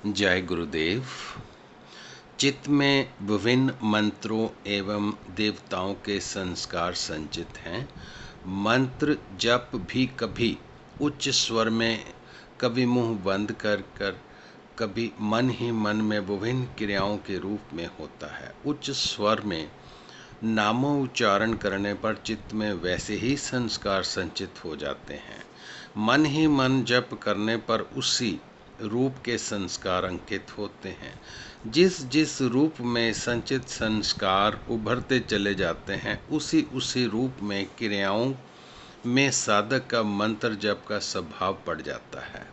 जय गुरुदेव। चित्त में विभिन्न मंत्रों एवं देवताओं के संस्कार संचित हैं। मंत्र जप भी कभी उच्च स्वर में, कभी मुंह बंद कर कभी मन ही मन में विभिन्न क्रियाओं के रूप में होता है। उच्च स्वर में नामोच्चारण करने पर चित्त में वैसे ही संस्कार संचित हो जाते हैं। मन ही मन जप करने पर उसी रूप के संस्कार अंकित होते हैं। जिस जिस रूप में संचित संस्कार उभरते चले जाते हैं, उसी उसी रूप में क्रियाओं में साधक का मंत्र जप का स्वभाव पड़ जाता है।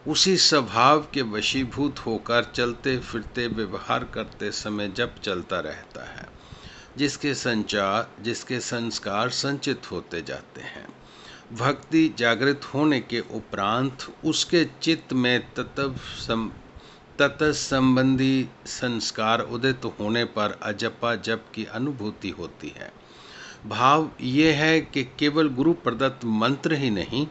उसी स्वभाव के वशीभूत होकर चलते फिरते व्यवहार करते समय जप चलता रहता है, जिसके संस्कार संचित होते जाते हैं। भक्ति जागृत होने के उपरांत उसके चित्त में ततः संबंधी संस्कार उदित होने पर अजपा जप की अनुभूति होती है। भाव ये है कि केवल गुरु प्रदत्त मंत्र ही नहीं,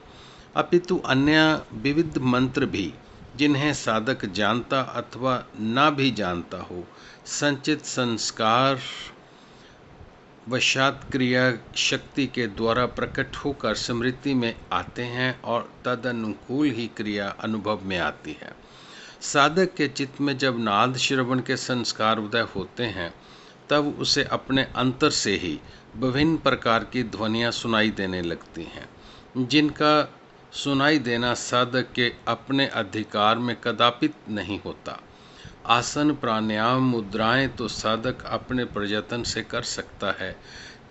अपितु अन्य विविध मंत्र भी, जिन्हें साधक जानता अथवा ना भी जानता हो, संचित संस्कार वशात क्रिया शक्ति के द्वारा प्रकट होकर स्मृति में आते हैं और तदनुकूल ही क्रिया अनुभव में आती है। साधक के चित्त में जब नाद श्रवण के संस्कार उदय होते हैं, तब उसे अपने अंतर से ही विभिन्न प्रकार की ध्वनियाँ सुनाई देने लगती हैं, जिनका सुनाई देना साधक के अपने अधिकार में कदापित नहीं होता। आसन प्राणायाम मुद्राएं तो साधक अपने प्रयत्न से कर सकता है,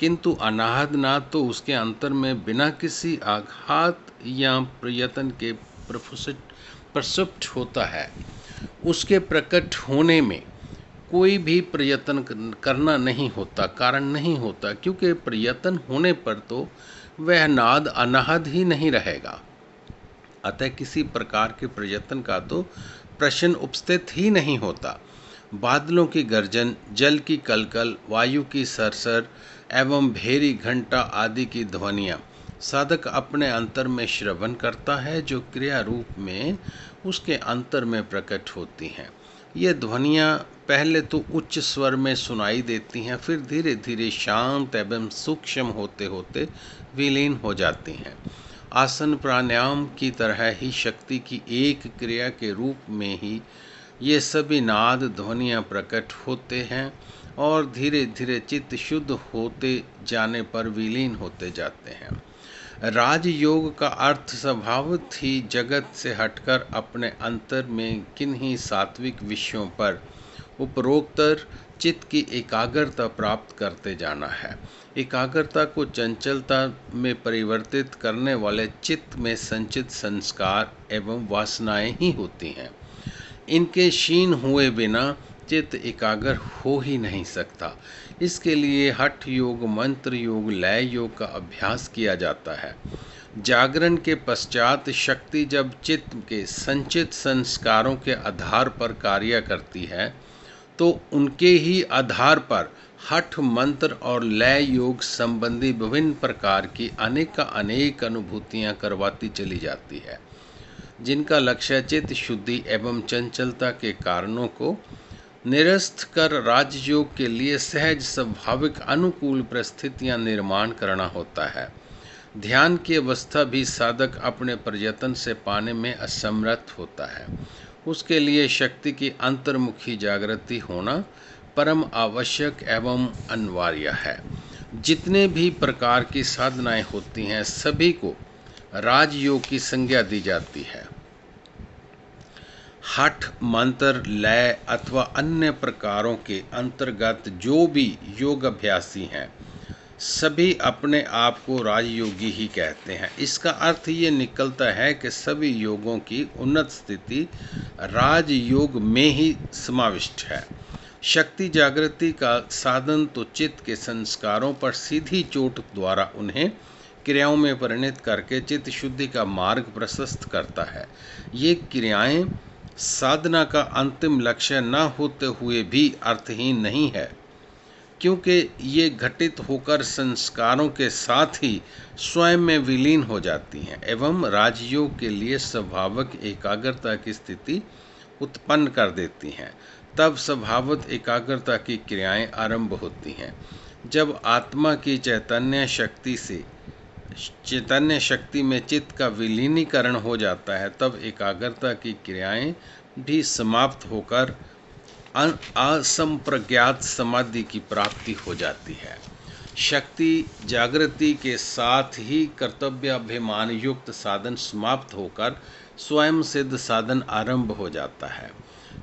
किंतु अनाहत नाद तो उसके अंतर में बिना किसी आघात या प्रयत्न के प्रसुप्त होता है। उसके प्रकट होने में कोई भी प्रयत्न करना नहीं होता, कारण नहीं होता, क्योंकि प्रयत्न होने पर तो वह नाद अनाहत ही नहीं रहेगा। अतः किसी प्रकार के प्रयत्न का तो प्रश्न उपस्थित ही नहीं होता। बादलों की गर्जन, जल की कलकल, वायु की सरसर एवं भेरी घंटा आदि की ध्वनियाँ साधक अपने अंतर में श्रवण करता है, जो क्रिया रूप में उसके अंतर में प्रकट होती हैं। ये ध्वनियाँ पहले तो उच्च स्वर में सुनाई देती हैं, फिर धीरे धीरे शांत एवं सूक्ष्म होते होते विलीन हो जाती हैं। आसन प्राणायाम की तरह ही शक्ति की एक क्रिया के रूप में ही ये सभी नाद ध्वनियाँ प्रकट होते हैं और धीरे धीरे चित्त शुद्ध होते जाने पर विलीन होते जाते हैं। राजयोग का अर्थ स्वभावतः ही जगत से हटकर अपने अंतर में किन्हीं सात्विक विषयों पर उपरोक्तर चित्त की एकाग्रता प्राप्त करते जाना है। एकाग्रता को चंचलता में परिवर्तित करने वाले चित्त में संचित संस्कार एवं वासनाएं ही होती हैं। इनके क्षीण हुए बिना चित्त एकाग्र हो ही नहीं सकता। इसके लिए हठ योग, मंत्र योग, लय योग का अभ्यास किया जाता है। जागरण के पश्चात शक्ति जब चित्त के संचित संस्कारों के आधार पर कार्य करती है, तो उनके ही आधार पर हठ, मंत्र और लय योग संबंधी विभिन्न प्रकार की अनेक अनुभूतियां करवाती चली जाती है, जिनका लक्ष्य चित्त शुद्धि एवं चंचलता के कारणों को निरस्त कर राजयोग के लिए सहज स्वाभाविक अनुकूल परिस्थितियां निर्माण करना होता है। ध्यान की अवस्था भी साधक अपने प्रयत्न से पाने में असमर्थ होता है। उसके लिए शक्ति की अंतर्मुखी जागृति होना परम आवश्यक एवं अनिवार्य है। जितने भी प्रकार की साधनाएं होती हैं, सभी को राजयोग की संज्ञा दी जाती है। हठ, मंत्र, लय अथवा अन्य प्रकारों के अंतर्गत जो भी योग अभ्यासी हैं, सभी अपने आप को राजयोगी ही कहते हैं। इसका अर्थ ये निकलता है कि सभी योगों की उन्नत स्थिति राजयोग में ही समाविष्ट है। शक्ति जागृति का साधन तो चित्त के संस्कारों पर सीधी चोट द्वारा उन्हें क्रियाओं में परिणत करके चित्त शुद्धि का मार्ग प्रशस्त करता है। ये क्रियाएं साधना का अंतिम लक्ष्य न होते हुए भी अर्थहीन नहीं है, क्योंकि ये घटित होकर संस्कारों के साथ ही स्वयं में विलीन हो जाती हैं एवं राजयोग के लिए स्वाभाविक एकाग्रता की स्थिति उत्पन्न कर देती हैं। तब स्वभावत एकाग्रता की क्रियाएं आरंभ होती हैं। जब आत्मा की चैतन्य शक्ति में चित्त का विलीनीकरण हो जाता है, तब एकाग्रता की क्रियाएं भी समाप्त होकर असंप्रज्ञात समाधि की प्राप्ति हो जाती है। शक्ति जागृति के साथ ही कर्तव्याभिमान युक्त साधन समाप्त होकर स्वयं सिद्ध साधन आरंभ हो जाता है।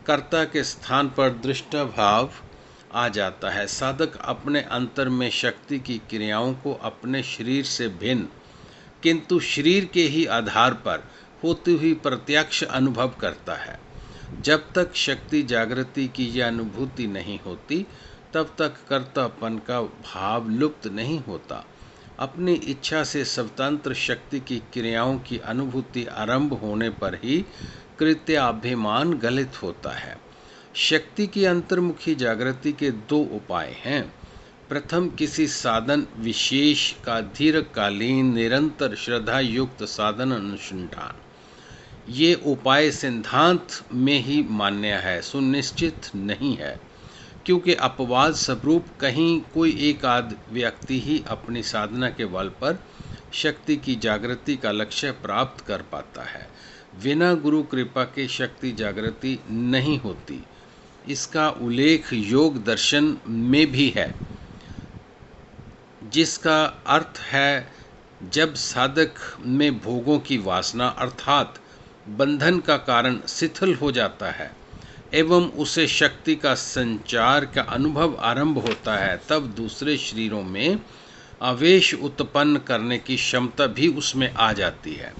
कर्ता के स्थान पर दृष्टा भाव आ जाता है। साधक अपने अंतर में शक्ति की क्रियाओं को अपने शरीर से भिन्न किंतु शरीर के ही आधार पर होती हुई प्रत्यक्ष अनुभव करता है। जब तक शक्ति जागृति की यह अनुभूति नहीं होती, तब तक कर्तापन का भाव लुप्त नहीं होता। अपनी इच्छा से स्वतंत्र शक्ति की क्रियाओं की अनुभूति आरंभ होने पर ही कृत्याभिमान गलित होता है। शक्ति की अंतर्मुखी जागृति के दो उपाय हैं। प्रथम, किसी साधन विशेष का दीर्घकालीन निरंतर श्रद्धा युक्त साधन अनुसंधान। ये उपाय सिद्धांत में ही मान्य है, सुनिश्चित नहीं है, क्योंकि अपवाद स्वरूप कहीं कोई एक आध व्यक्ति ही अपनी साधना के बल पर शक्ति की जागृति का लक्ष्य प्राप्त कर पाता है। बिना गुरु कृपा के शक्ति जागृति नहीं होती। इसका उल्लेख योग दर्शन में भी है, जिसका अर्थ है जब साधक में भोगों की वासना अर्थात बंधन का कारण शिथिल हो जाता है एवं उसे शक्ति का संचार का अनुभव आरंभ होता है, तब दूसरे शरीरों में आवेश उत्पन्न करने की क्षमता भी उसमें आ जाती है।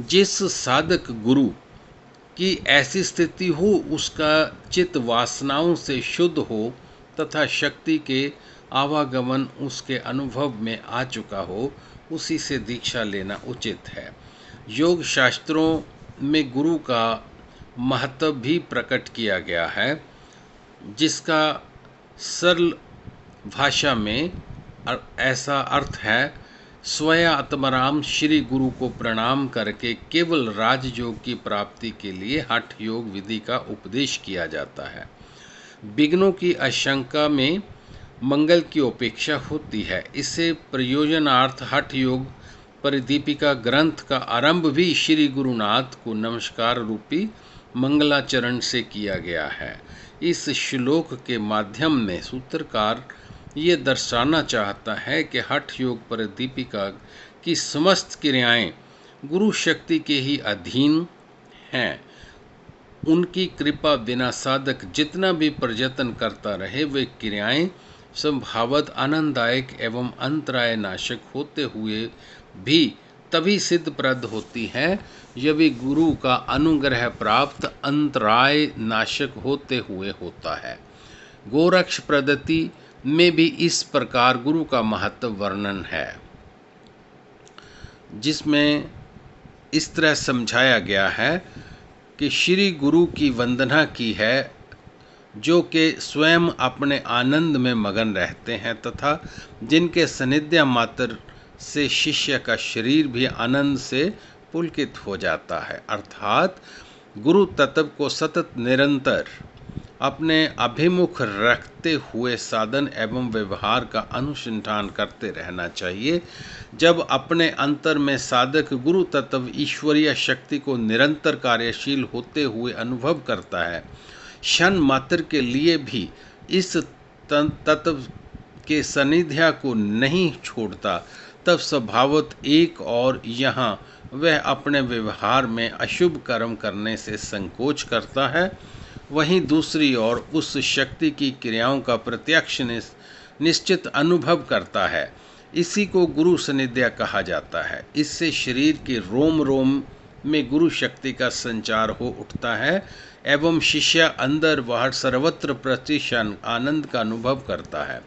जिस साधक गुरु की ऐसी स्थिति हो, उसका चित्त वासनाओं से शुद्ध हो तथा शक्ति के आवागमन उसके अनुभव में आ चुका हो, उसी से दीक्षा लेना उचित है। योग शास्त्रों में गुरु का महत्व भी प्रकट किया गया है, जिसका सरल भाषा में ऐसा अर्थ है, स्वयं आत्माराम श्री गुरु को प्रणाम करके केवल राजयोग की प्राप्ति के लिए हठ योग विधि का उपदेश किया जाता है। विघ्नों की आशंका में मंगल की अपेक्षा होती है। इसे प्रयोजनार्थ हठ योग परिदीपिका ग्रंथ का आरंभ भी श्री गुरुनाथ को नमस्कार रूपी मंगलाचरण से किया गया है। इस श्लोक के माध्यम में सूत्रकार ये दर्शाना चाहता है कि हठ योग परिदीपिका की समस्त क्रियाएं गुरु शक्ति के ही अधीन हैं। उनकी कृपा बिना साधक जितना भी प्रयत्न करता रहे, वे क्रियाएं संभावत आनंददायक एवं अंतराय नाशक होते हुए भी तभी सिद्धप्रद होती है जब गुरु का अनुग्रह प्राप्त अंतराय नाशक होते हुए होता है। गोरक्ष प्रदत्ति में भी इस प्रकार गुरु का महत्व वर्णन है, जिसमें इस तरह समझाया गया है कि श्री गुरु की वंदना की है, जो कि स्वयं अपने आनंद में मगन रहते हैं तथा जिनके सानिध्य मात्र से शिष्य का शरीर भी आनंद से पुलकित हो जाता है। अर्थात गुरु तत्व को सतत निरंतर अपने अभिमुख रखते हुए साधन एवं व्यवहार का अनुसंधान करते रहना चाहिए। जब अपने अंतर में साधक गुरु तत्व ईश्वरीय शक्ति को निरंतर कार्यशील होते हुए अनुभव करता है, क्षण मात्र के लिए भी इस तत्व के सानिध्य को नहीं छोड़ता, तब स्वभावत एक और यहाँ वह अपने व्यवहार में अशुभ कर्म करने से संकोच करता है, वहीं दूसरी ओर उस शक्ति की क्रियाओं का प्रत्यक्ष निश्चित अनुभव करता है। इसी को गुरु सानिध्य कहा जाता है। इससे शरीर के रोम रोम में गुरु शक्ति का संचार हो उठता है एवं शिष्य अंदर बाहर सर्वत्र प्रतिक्षण आनंद का अनुभव करता है।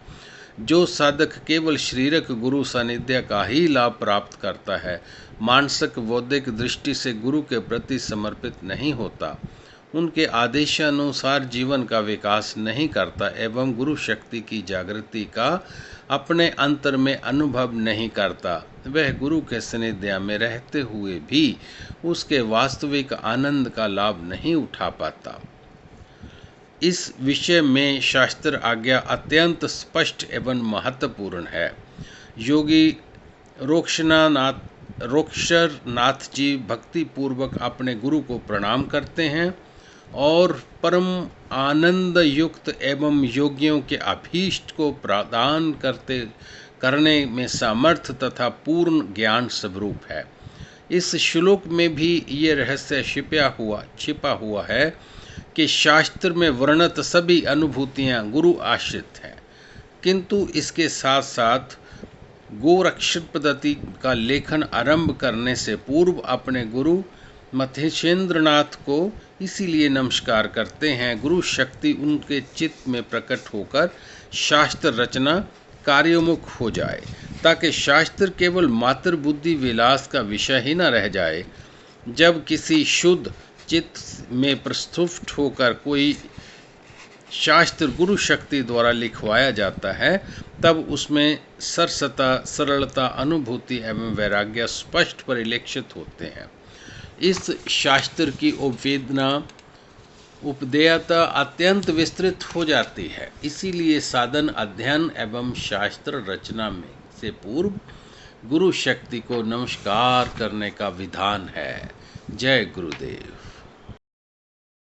जो साधक केवल शारीरिक गुरु सानिध्य का ही लाभ प्राप्त करता है, मानसिक बौद्धिक दृष्टि से गुरु के प्रति समर्पित नहीं होता, उनके आदेशानुसार जीवन का विकास नहीं करता एवं गुरु शक्ति की जागृति का अपने अंतर में अनुभव नहीं करता, वह गुरु के सानिध्य में रहते हुए भी उसके वास्तविक आनंद का लाभ नहीं उठा पाता। इस विषय में शास्त्र आज्ञा अत्यंत स्पष्ट एवं महत्वपूर्ण है। योगी रोक्षरनाथ जी भक्ति पूर्वक अपने गुरु को प्रणाम करते हैं और परम आनंद युक्त एवं योगियों के अभीष्ट को प्रदान करने में समर्थ तथा पूर्ण ज्ञान स्वरूप है। इस श्लोक में भी ये रहस्य छिपा हुआ है कि शास्त्र में वर्णित सभी अनुभूतियाँ गुरु आश्रित हैं, किंतु इसके साथ साथ गोरक्षण पद्धति का लेखन आरंभ करने से पूर्व अपने गुरु मथेशेंद्रनाथ को इसीलिए नमस्कार करते हैं, गुरु शक्ति उनके चित्त में प्रकट होकर शास्त्र रचना कार्योन्मुख हो जाए, ताकि शास्त्र केवल मात्र बुद्धि विलास का विषय ही न रह जाए। जब किसी शुद्ध चित्त में प्रस्तुत होकर कोई शास्त्र गुरु शक्ति द्वारा लिखवाया जाता है, तब उसमें सरसता, सरलता, अनुभूति एवं वैराग्य स्पष्ट परिलक्षित होते हैं। इस शास्त्र की उपदेयता अत्यंत विस्तृत हो जाती है। इसीलिए साधन अध्ययन एवं शास्त्र रचना में से पूर्व गुरु शक्ति को नमस्कार करने का विधान है। जय गुरुदेव।